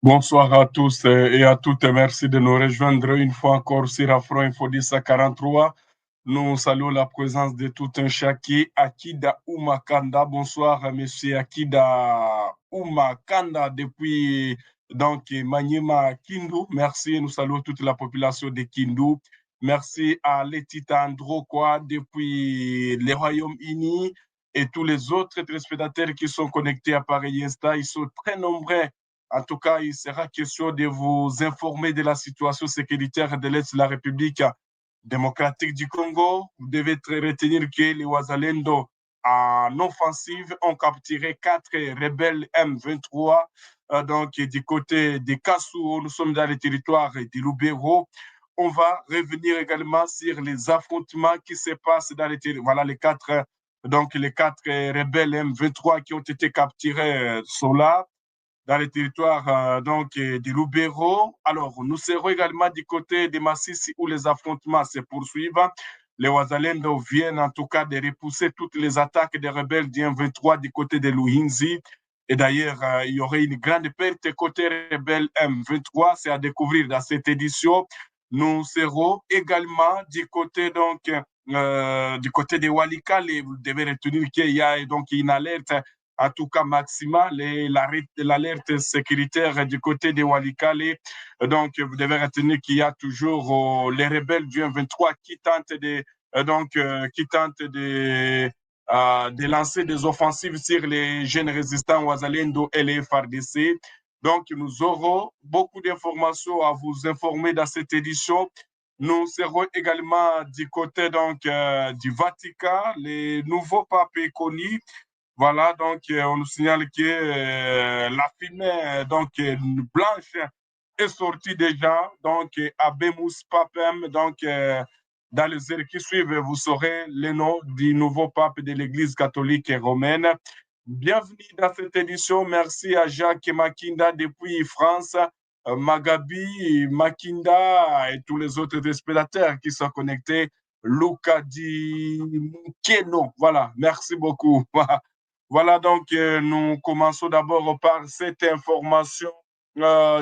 Bonsoir à tous et à toutes. Merci de nous rejoindre une fois encore sur Afro Info 10 à 43. Nous saluons la présence de tout un chacun. Akida Oumakanda. Bonsoir, monsieur Akida Oumakanda depuis Maniema Kindu. Merci. Nous saluons toute la population de Kindu. Merci à Letita Androkwa depuis les Royaumes-Unis et tous les autres téléspectateurs qui sont connectés à Paris Insta. Ils sont très nombreux. En tout cas, il sera question de vous informer de la situation sécuritaire de l'Est de la République démocratique du Congo. Vous devez retenir que les Ouazalendo, en offensive, ont capturé 4 rebelles M23. Donc, du côté de Kassou, nous sommes dans le territoire de Lubero. On va revenir également sur les affrontements qui se passent dans les territoires. Voilà les quatre rebelles M23 qui ont été capturés sont là dans les territoires de Lubero. Alors, nous serons également du côté de Massissi où les affrontements se poursuivent. Les Ouazalendo viennent en tout cas de repousser toutes les attaques des rebelles du M23 du côté de Luhinzi. Et d'ailleurs, il y aurait une grande perte côté rebelle M23. C'est à découvrir dans cette édition. Nous serons également du côté de Walikale. Vous devez retenir qu'il y a donc une alerte en tout cas maximale, l'alerte sécuritaire du côté de Walikale. Donc, vous devez retenir qu'il y a toujours les rebelles du M23 qui tentent de lancer des offensives sur les jeunes résistants Ouazalendo et les FARDC. Donc, nous aurons beaucoup d'informations à vous informer dans cette édition. Nous serons également du côté du Vatican, les nouveaux papes connus. Voilà, donc on nous signale que la fumée blanche est sortie déjà. Donc, à Bemous Papem, dans les heures qui suivent, vous saurez le nom du nouveau pape de l'Église catholique romaine. Bienvenue dans cette édition. Merci à Jacques Makinda depuis France, Magabi, Makinda et tous les autres téléspectateurs qui sont connectés. Luca Di Mukeno. Voilà, merci beaucoup. Voilà, donc nous commençons d'abord par cette information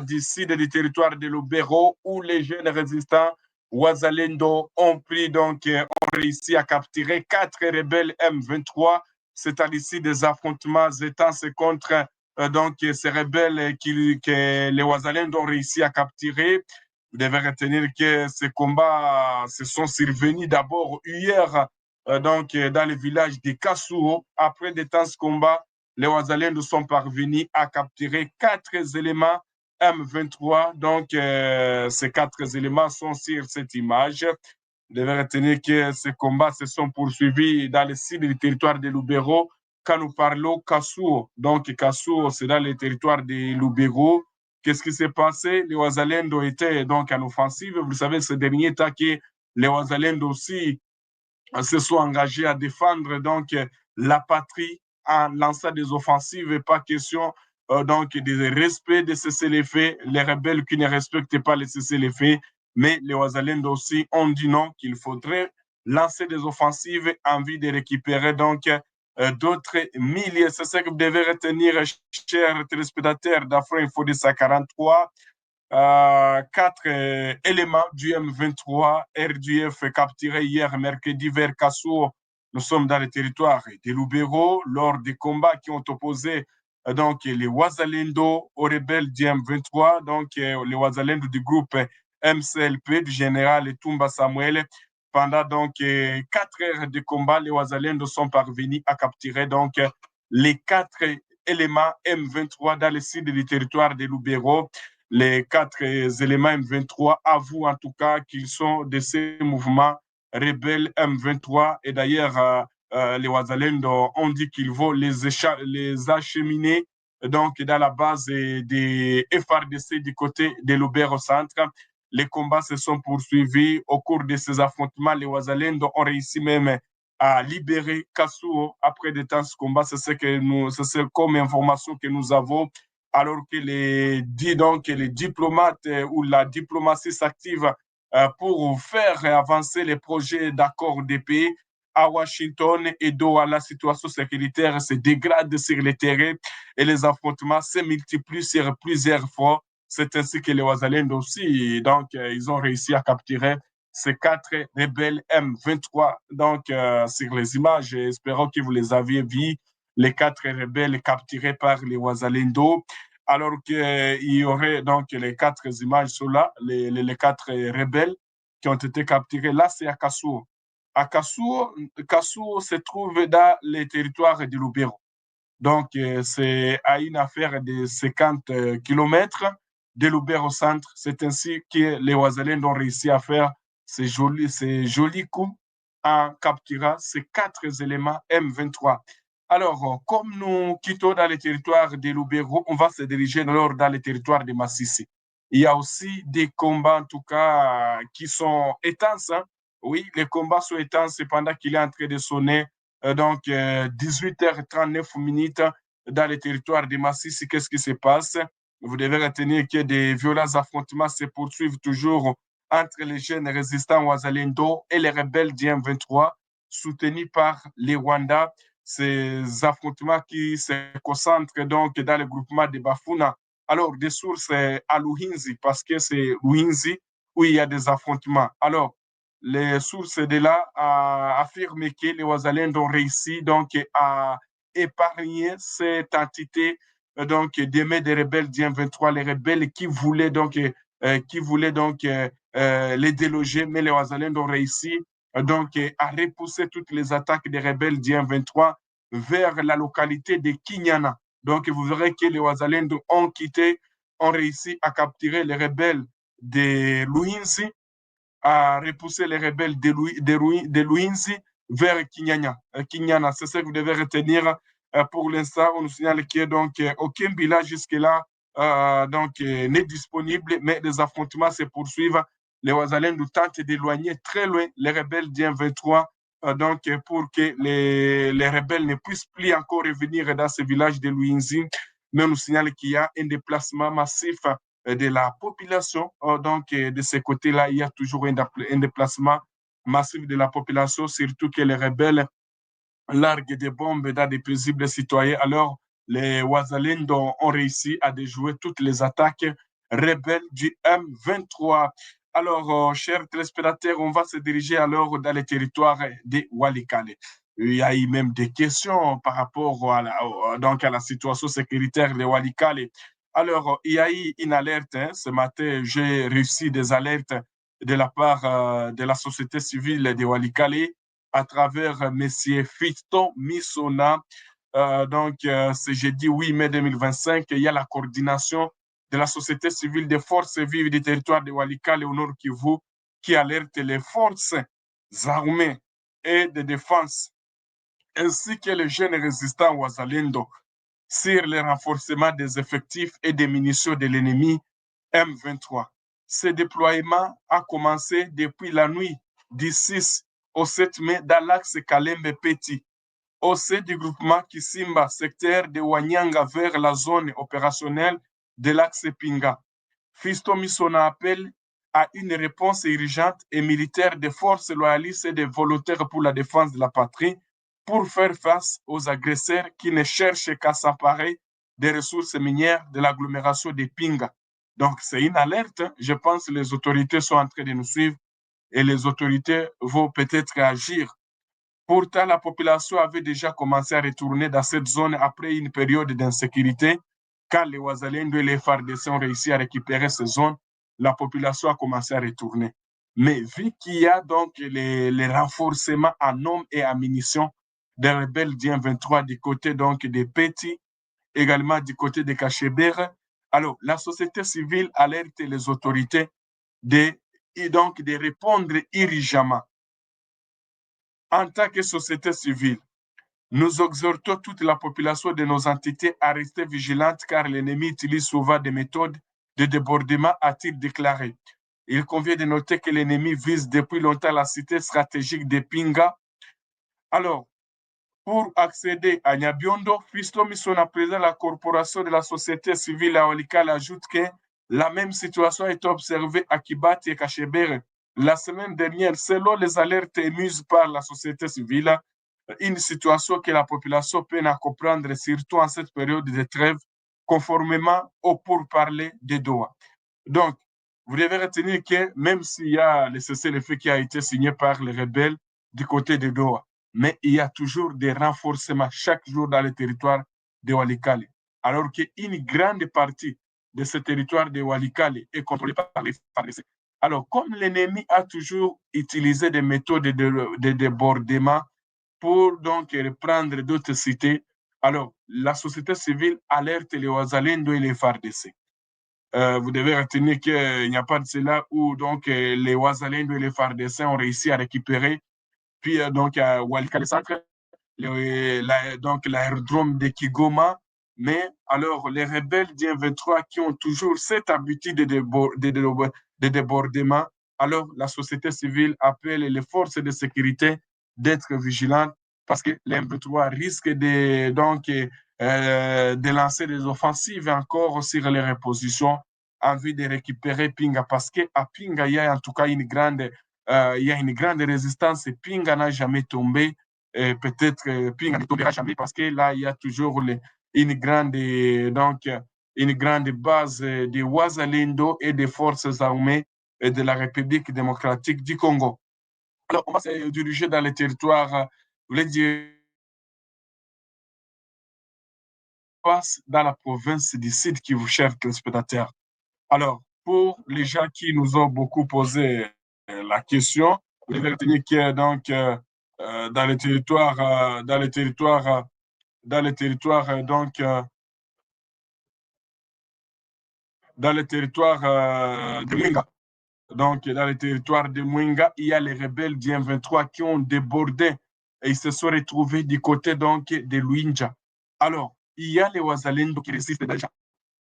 d'ici du territoire de Lubero où les jeunes résistants Ouazalendo ont réussi à capturer 4 rebelles M23. C'est à l'issue des affrontements intenses contre ces rebelles que les Ouazalendo ont réussi à capturer. Vous devez retenir que ces combats se sont survenus d'abord hier dans le village de Kassou. Après de temps combats, les Ouazalendo sont parvenus à capturer 4 éléments M23. Donc, ces 4 éléments sont sur cette image. Vous devez retenir que ces combats se sont poursuivis dans le sud du territoire de Lubero quand nous parlons Kassou. Donc, Kassou, c'est dans le territoire de Lubero. Qu'est-ce qui s'est passé? Les Ouazalendo étaient donc en offensive. Vous savez, ce dernier temps que les Ouazalendo aussi se sont engagés à défendre la patrie en lançant des offensives et pas question de respect de cessez-le-feu, les rebelles qui ne respectent pas les cessez-le-feu, mais les Ouazalendo aussi ont dit non, qu'il faudrait lancer des offensives en vue de récupérer d'autres milliers. C'est ce que vous devez retenir, chers téléspectateurs d'Afro Info 243. 4 éléments du M23 RDF capturés hier mercredi vers Kassou. Nous sommes dans le territoire de Lubero lors des combats qui ont opposé les Ouazalendo aux rebelles du M23, les Ouazalendo du groupe MCLP du général Tumba Samuel. Pendant 4 heures de combat, les Ouazalendo sont parvenus à capturer les 4 éléments M23 dans le sud du territoire de Lubero. Les 4 éléments M23 avouent en tout cas qu'ils sont de ces mouvements rebelles M23. Et d'ailleurs, les Ouazalendo ont dit qu'ils vont les acheminer dans la base des FRDC du côté de Lubero Centre. Les combats se sont poursuivis. Au cours de ces affrontements, les Ouazalendo ont réussi même à libérer Kassou après de temps combats. C'est comme information que nous avons, alors que les diplomates ou la diplomatie s'active pour faire avancer les projets d'accord de paix à Washington et Doha. La situation sécuritaire se dégrade sur le terrain et les affrontements se multiplient sur plusieurs fois. C'est ainsi que les Ouazalendo aussi, donc ils ont réussi à capturer ces 4 rebelles M23, donc sur les images, espérons que vous les aviez vus, les 4 rebelles capturés par les Ouazalendo, alors qu'il y aurait donc les 4 images sont là, les 4 rebelles qui ont été capturés. Là, c'est à Kassour. À Kassour, Kassour se trouve dans les territoires de Lubero. Donc, c'est à une affaire de 50 kilomètres de Lubero centre. C'est ainsi que les Ouazaliens ont réussi à faire ces jolis coups en capturant ces 4 éléments M23. Alors, comme nous quittons dans les territoires de Lubero, on va se diriger alors dans les territoires de Massissi. Il y a aussi des combats, en tout cas, qui sont intenses. Hein. Oui, les combats sont intenses pendant qu'il est en train de sonner donc 18h39 dans les territoires de Massissi. Qu'est-ce qui se passe? Vous devez retenir que des violents affrontements se poursuivent toujours entre les jeunes résistants Ouazalendo et les rebelles du M23, soutenus par les Rwandais. Ces affrontements qui se concentrent donc dans le groupement de Bafuna. Alors, des sources à Luhinzi, parce que c'est Luhinzi où il y a des affrontements. Alors, les sources de là affirment que les Ouazaliens ont réussi donc à épargner cette entité donc d'aimer des rebelles du M23, les rebelles qui voulaient donc les déloger, mais les Ouazaliens ont réussi donc à repousser toutes les attaques des rebelles du M23 vers la localité de Kinyana. Donc vous verrez que les Ouazaliens ont réussi à capturer les rebelles de Luinzi, à repousser les rebelles de Luinzi vers Kinyana. Kinyana, c'est ce que vous devez retenir. Pour l'instant, on nous signale qu'il donc aucun village jusque-là n'est disponible, mais les affrontements se poursuivent. Les Ouazaliens nous tentent d'éloigner très loin les rebelles du M23, donc pour que les rebelles ne puissent plus encore revenir dans ce village de Luinzi. Mais on nous signale qu'il y a un déplacement massif de la population. Donc, de ce côté-là, il y a toujours un déplacement massif de la population, surtout que les rebelles larguent des bombes dans des paisibles citoyens. Alors, les Ouazalendo ont réussi à déjouer toutes les attaques rebelles du M23. Alors, chers téléspectateurs, on va se diriger alors dans les territoires de Walikale. Il y a eu même des questions par rapport donc à la situation sécuritaire de Walikale. Alors, il y a eu une alerte. Hein. Ce matin, j'ai reçu des alertes de la part de la société civile de Walikale à travers M. Fiston Missona. Donc, ce jeudi 8 mai 2025, il y a la coordination de la société civile des forces vives du territoire de Walikale et au Nord Kivu qui alerte les forces armées et de défense ainsi que les jeunes résistants Ouazalendo sur le renforcement des effectifs et des munitions de l'ennemi M23. Ce déploiement a commencé depuis la nuit du 6 au 7 mai dans l'axe Kalembe-Petit, au sein du groupement Kisimba, secteur de Wanyanga vers la zone opérationnelle de l'axe Pinga. Fisto Missona appelle à une réponse urgente et militaire des forces loyalistes et des volontaires pour la défense de la patrie pour faire face aux agresseurs qui ne cherchent qu'à s'emparer des ressources minières de l'agglomération de Pinga. Donc, c'est une alerte. Je pense que les autorités sont en train de nous suivre et les autorités vont peut-être agir. Pourtant, la population avait déjà commencé à retourner dans cette zone après une période d'insécurité. Quand les Ouazaliens et les FARDC ont réussi à récupérer ces zones, la population a commencé à retourner. Mais vu qu'il y a donc les renforcements en hommes et en munitions des rebelles du M23 du côté donc des Petits, également du côté de Cachebert, alors la société civile alerte les autorités de répondre urgemment. En tant que société civile, nous exhortons toute la population de nos entités à rester vigilante car l'ennemi utilise souvent des méthodes de débordement, a-t-il déclaré. Il convient de noter que l'ennemi vise depuis longtemps la cité stratégique de Pinga. Alors, pour accéder à Nyabiondo, Fisto Missona, président de la corporation de la société civile à Walikale, ajoute que la même situation est observée à Kibati et Kachebere. La semaine dernière, selon les alertes émises par la société civile, une situation que la population peine à comprendre, surtout en cette période de trêve, conformément au pourparlers de Doha. Donc, vous devez retenir que même s'il y a le cessez-le-feu qui a été signé par les rebelles du côté de Doha, mais il y a toujours des renforcements chaque jour dans le territoire de Walikale. Alors qu'une grande partie de ce territoire de Walikale est contrôlée par les FARDC. Alors, comme l'ennemi a toujours utilisé des méthodes de débordement pour donc reprendre d'autres cités, alors la société civile alerte les Ouazalendo et les FARDC. Vous devez retenir qu'il n'y a pas de cela où donc les Ouazalendo et les FARDC ont réussi à récupérer, puis donc à Walikale Centre, donc l'aérodrome de Kigoma. Mais alors, les rebelles du M23 qui ont toujours cette habitude de débordement, alors la société civile appelle les forces de sécurité d'être vigilantes parce que les M23 risquent de lancer des offensives encore sur les repositions en vue de récupérer Pinga parce qu'à Pinga, il y a en tout cas il y a une grande résistance et Pinga n'a jamais tombé. Peut-être Pinga ne tombera jamais parce que là, il y a toujours une grande base de Ouazalendo et des forces armées de la République démocratique du Congo. Alors, on va se diriger dans les territoires, vous voulez dire, dans la province du Sud qui vous cherche, téléspectateurs. Alors, pour les gens qui nous ont beaucoup posé la question, vous devez retenir que donc, dans les territoires, dans les territoires, dans les territoires de Mwenga. Donc, dans les territoires de Mwenga, il y a les rebelles du M23 qui ont débordé et ils se sont retrouvés du côté donc de Luinja. Alors, il y a les Ouazalendo qui résistent déjà.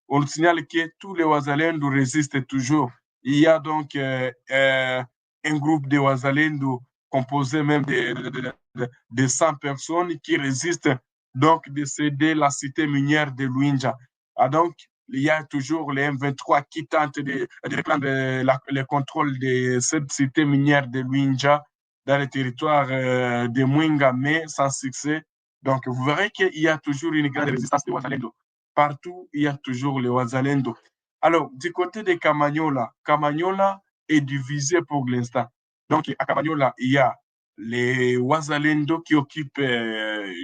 On signale que tous les Ouazalendo résistent toujours. Il y a donc un groupe de Ouazalendo composé même de 100 personnes qui résistent donc de céder la cité minière de Luinja. Ah, donc, il y a toujours les M23 qui tentent de prendre le contrôle de cette cité minière de Luinja dans le territoire de Mwenga, mais sans succès. Donc, vous verrez qu'il y a toujours une grande résistance des Ouazalendo. Partout, il y a toujours les Ouazalendo. Alors, du côté de Camagnola, Camagnola est divisé pour l'instant. Donc, à Camagnola, il y a les Ouazalendo qui occupent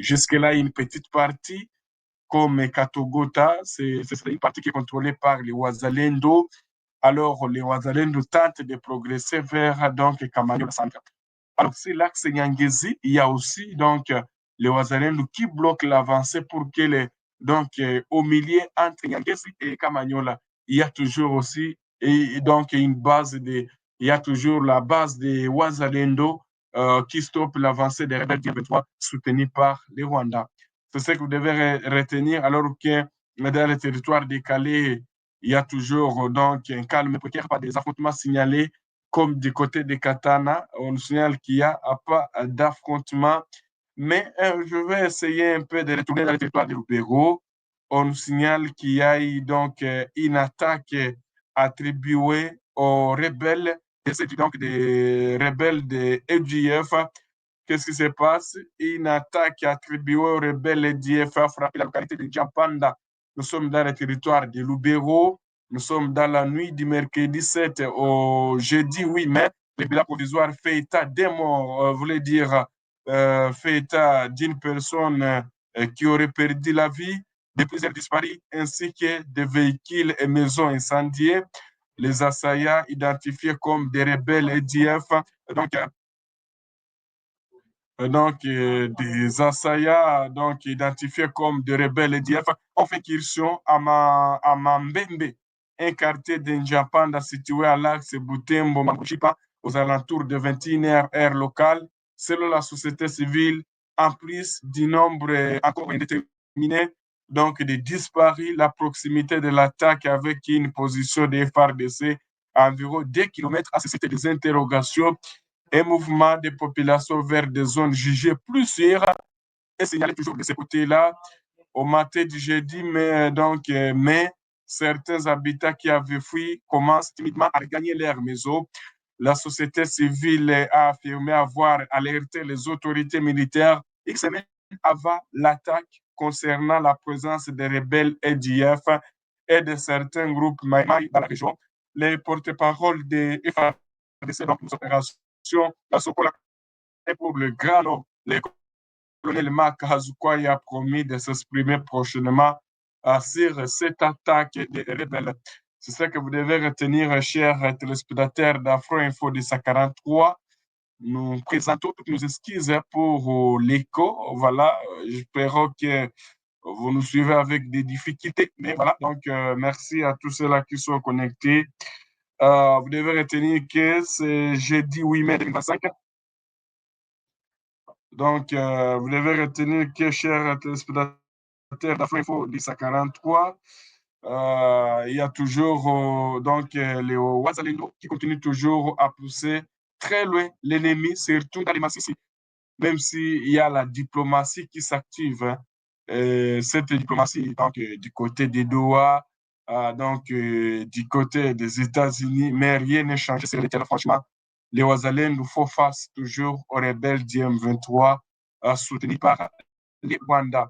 jusque-là une petite partie, comme Katogota, c'est une partie qui est contrôlée par les Ouazalendo. Alors, les Ouazalendo tentent de progresser vers donc Camagnola central. Alors, sur l'axe Nyangezi, il y a aussi donc les Ouazalendo qui bloquent l'avancée pour que au milieu entre Nyangezi et Camagnola, il y a toujours aussi donc il y a toujours la base des Ouazalendo qui stoppe l'avancée des rebelles du 23 soutenus par les Rwandais. C'est ce que vous devez retenir alors que dans le territoire décalé, il y a toujours donc un calme précaire, pas des affrontements signalés comme du côté de Katana, on signale qu'il n'y a pas d'affrontement. Mais je vais essayer un peu de retourner dans le territoire de Lubero. On nous signale qu'il y a eu donc une attaque attribuée aux rebelles, donc des rebelles de EDF. Qu'est-ce qui se passe? Une attaque attribuée aux rebelles EDF a frappé la localité de Djampanda. Nous sommes dans le territoire de Lubero. Nous sommes dans la nuit du mercredi 7 au jeudi 8 mai. Le bilan provisoire fait état des morts, voulait dire fait état d'une personne qui aurait perdu la vie, de plusieurs disparus, ainsi que des véhicules et maisons incendiées. Les assaillants identifiés comme des rebelles EDF, donc des assaillants identifiés comme des rebelles EDF ont fait incursion à Mambembe, un quartier d'Injapanda situé à l'axe Butembo-Makuchipa, aux alentours de 21h heure locale. Selon la société civile, en plus du nombre encore indéterminé donc de disparus, la proximité de l'attaque avec une position des FARDC à environ 2 km a suscité des interrogations. Un mouvement de population vers des zones jugées plus sûres est signalé toujours de ce côté-là. Au matin du jeudi, mais certains habitants qui avaient fui commencent timidement à regagner leur maison. La société civile a affirmé avoir alerté les autorités militaires X semaines avant l'attaque concernant la présence des rebelles EDF et de certains groupes Maïmaï dans la région. Les porte-paroles des FARDC, donc les opérations, la Sokola et pour le Grand Nord, le colonel Marc Hazoukoy a promis de s'exprimer prochainement sur cette attaque des rebelles. C'est ça que vous devez retenir, chers téléspectateurs d'Afro Info de 43. Nous présentons toutes nos excuses pour l'écho. Voilà, j'espère que vous nous suivez avec des difficultés. Mais voilà, donc merci à tous ceux-là qui sont connectés. Vous devez retenir que c'est jeudi 8 mai 2025. Donc, vous devez retenir que, chers téléspectateurs d'Afro-Info 1043, il y a toujours donc les Ouazalendo qui continuent toujours à pousser très loin l'ennemi, surtout dans les massifs, même s'il y a la diplomatie qui s'active. Hein. Cette diplomatie, donc, du côté des Doha, donc, du côté des États-Unis, mais rien n'est changé sur le terrain, franchement. Les Ouazalais nous font face toujours aux rebelles du M23 soutenus par les Rwandais.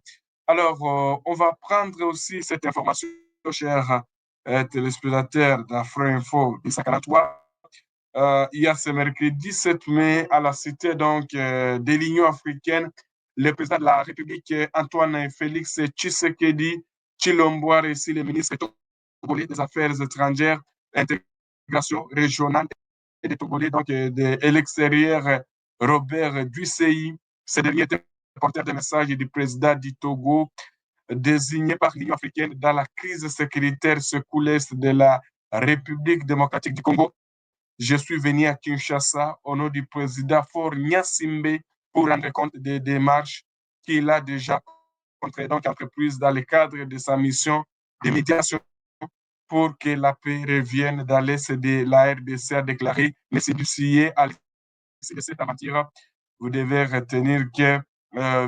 Alors, on va prendre aussi cette information, chers téléspectateurs d'Afro-Info de 43. Il y a ce mercredi 7 mai à la cité donc, de l'Union africaine, le président de la République Antoine Félix Tshisekedi Chilombo a reçu le ministre togolais des Affaires étrangères, intégration régionale et des Togolais, donc de l'extérieur, Robert Ducey. Ce dernier était porteur des messages du président du Togo, désigné par l'Union africaine dans la crise sécuritaire secouleste de la République démocratique du Congo. Je suis venu à Kinshasa au nom du président Faure Gnassingbé pour rendre compte des démarches qu'il a déjà entreprises dans le cadre de sa mission de médiation pour que la paix revienne dans l'Est de la RDC, a déclaré M. Ducier à l'issue de cette aventure. Vous devez retenir que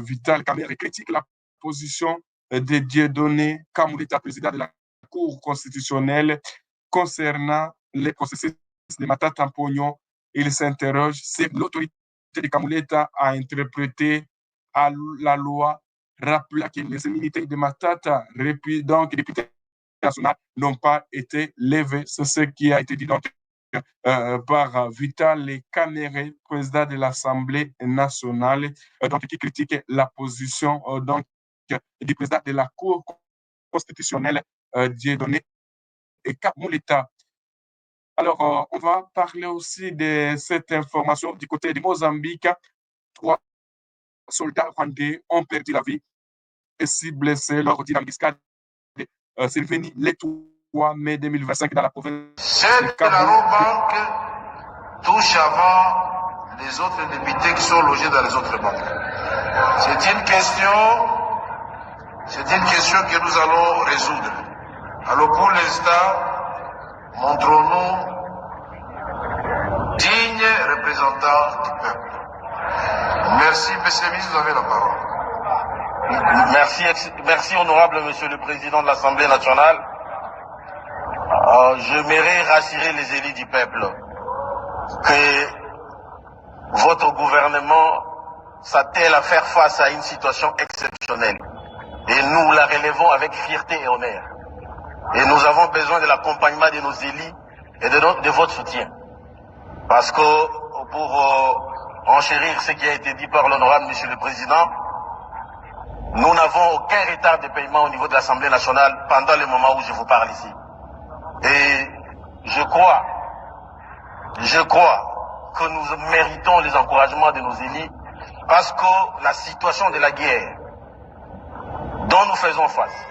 Vital Kamerhe critique la position de Dieudonné Kamoulitta, président de la Cour constitutionnelle, concernant les processus de Matata Mpognon. Il s'interroge si l'autorité de Kamoulitta a interprété à la loi rappelant que les immunités de Matata, donc députés nationaux, n'ont pas été levées. C'est ce qui a été dit donc, par Vital Kamerhe, président de l'Assemblée nationale, donc, qui critique la position donc, du président de la Cour constitutionnelle, Dieudonné Kamoulitta. Alors, on va parler aussi de cette information du côté du Mozambique. 3 soldats rwandais ont perdu la vie et 6 blessés lors d'une embuscade survenue le 3 mai 2025 dans la province. Celle de la Robanque touche avant les autres députés qui sont logés dans les autres banques. C'est une question que nous allons résoudre. Alors pour l'instant, montrons-nous dignes représentants du peuple. Merci, monsieur le ministre, vous avez la parole. Merci, honorable monsieur le président de l'Assemblée nationale. J'aimerais rassurer les élus du peuple que votre gouvernement s'attelle à faire face à une situation exceptionnelle. Et nous la relevons avec fierté et honneur. Et nous avons besoin de l'accompagnement de nos élus et de votre soutien. Parce que pour enchérir ce qui a été dit par l'honorable monsieur le président, nous n'avons aucun retard de paiement au niveau de l'Assemblée nationale pendant le moment où je vous parle ici. Et je crois que nous méritons les encouragements de nos élus parce que la situation de la guerre dont nous faisons face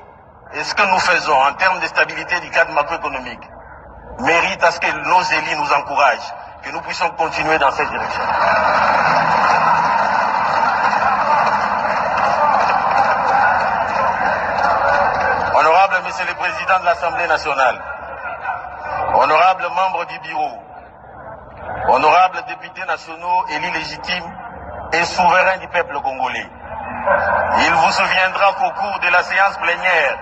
et ce que nous faisons en termes de stabilité du cadre macroéconomique mérite à ce que nos élus nous encouragent, que nous puissions continuer dans cette direction. Honorable Monsieur le Président de l'Assemblée nationale, honorables membres du bureau, honorables députés nationaux élus légitimes et souverains du peuple congolais, il vous souviendra qu'au cours de la séance plénière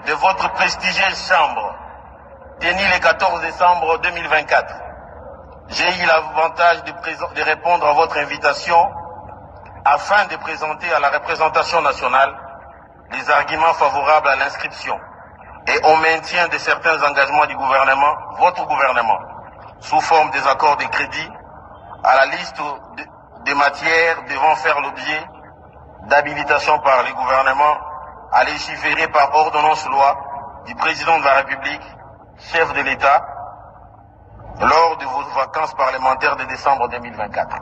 de votre prestigieuse chambre, tenue le 14 décembre 2024, j'ai eu l'avantage de répondre à votre invitation afin de présenter à la représentation nationale les arguments favorables à l'inscription et au maintien de certains engagements du gouvernement, votre gouvernement, sous forme des accords de crédit, à la liste des matières devant faire l'objet d'habilitation par le gouvernement à légiférer par ordonnance-loi du président de la République, chef de l'État, lors de vos vacances parlementaires de décembre 2024.